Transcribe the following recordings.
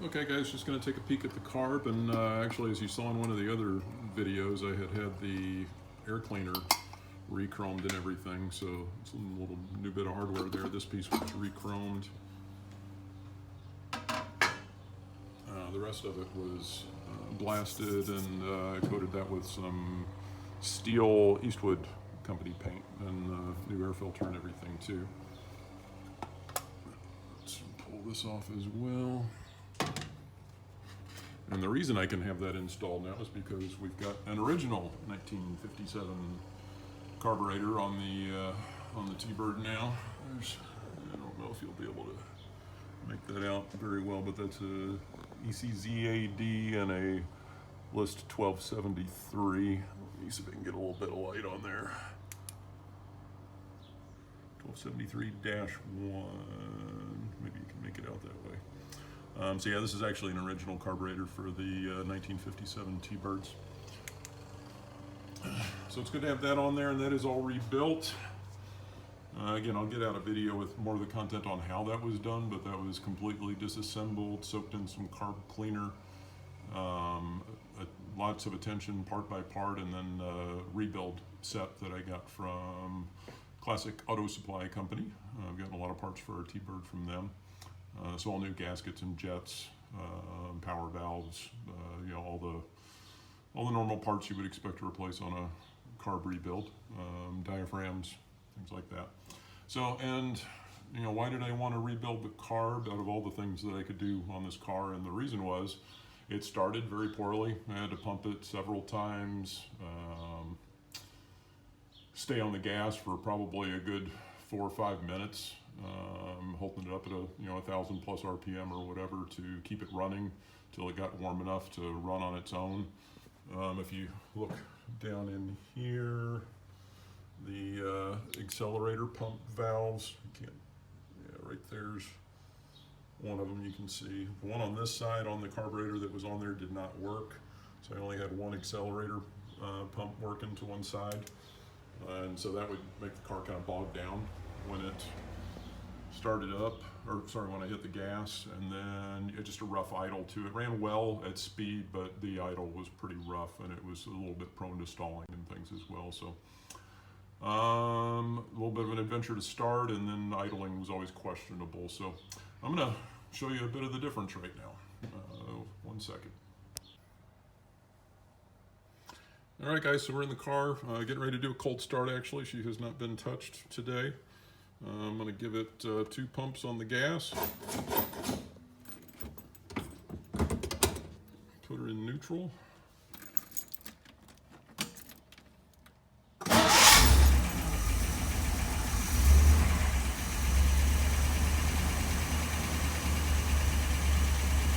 Okay guys, just going to take a peek at the carb, and actually, as you saw in one of the other videos, I had the air cleaner re-chromed and everything, so it's a little new bit of hardware there. This piece was re-chromed. The rest of it was blasted, and I coated that with some steel Eastwood company paint and new air filter and everything too. Let's pull this off as well. And the reason I can have that installed now is because we've got an original 1957 carburetor on the T-Bird now. I don't know if you'll be able to make that out very well, but that's a ECZAD and a list 1273. Let me see if I can get a little bit of light on there. 1273-1. Maybe you can make it out that way. So yeah, this is actually an original carburetor for the 1957 T-Birds. So it's good to have that on there, and that is all rebuilt. Again, I'll get out a video with more of the content on how that was done, but that was completely disassembled, soaked in some carb cleaner, lots of attention part by part, and then rebuild set that I got from Classic Auto Supply Company. I've gotten a lot of parts for our T-Bird from them. So all new gaskets and jets, power valves, you know, all the normal parts you would expect to replace on a carb rebuild, diaphragms, things like that. So, and you know, why did I want to rebuild the carb out of all the things that I could do on this car? And the reason was, it started very poorly. I had to pump it several times, stay on the gas for probably a good 4 or 5 minutes. Holding it up at 1,000 plus RPM or whatever to keep it running till it got warm enough to run on its own. If you look down in here, the accelerator pump valves, right there's one of them you can see. The one on this side on the carburetor that was on there did not work, so I only had one accelerator pump working to one side, and so that would make the car kind of bog down when it started up, or sorry, when I hit the gas, and then just a rough idle too. It ran well at speed, but the idle was pretty rough, and it was a little bit prone to stalling and things as well. So a little bit of an adventure to start, and then idling was always questionable. So I'm gonna show you a bit of the difference right now. 1 second. All right, guys, so we're in the car, getting ready to do a cold start. Actually, she has not been touched today. I'm going to give it 2 pumps on the gas. Put her in neutral.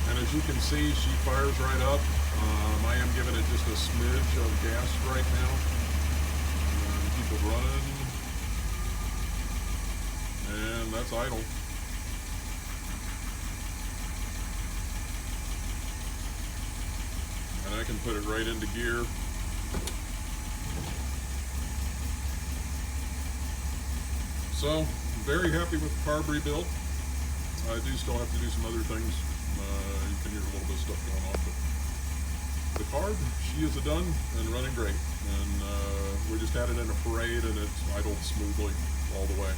And as you can see, she fires right up. I am giving it just a smidge of gas right now. Keep it running. And that's idle. And I can put it right into gear. So, very happy with the carb rebuild. I do still have to do some other things. You can hear a little bit of stuff going on, but the carb, she is done and running great. And we just had it in a parade, and it's idled smoothly all the way.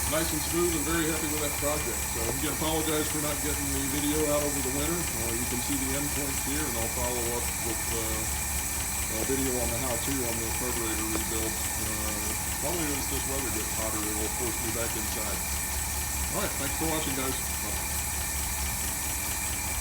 Nice and smooth, and very happy with that project. So again, apologize for not getting the video out over the winter. You can see the end points here, and I'll follow up with a video on the how-to on the carburetor rebuild. Probably as this weather gets hotter, it will force me back inside. All right, thanks for watching, guys.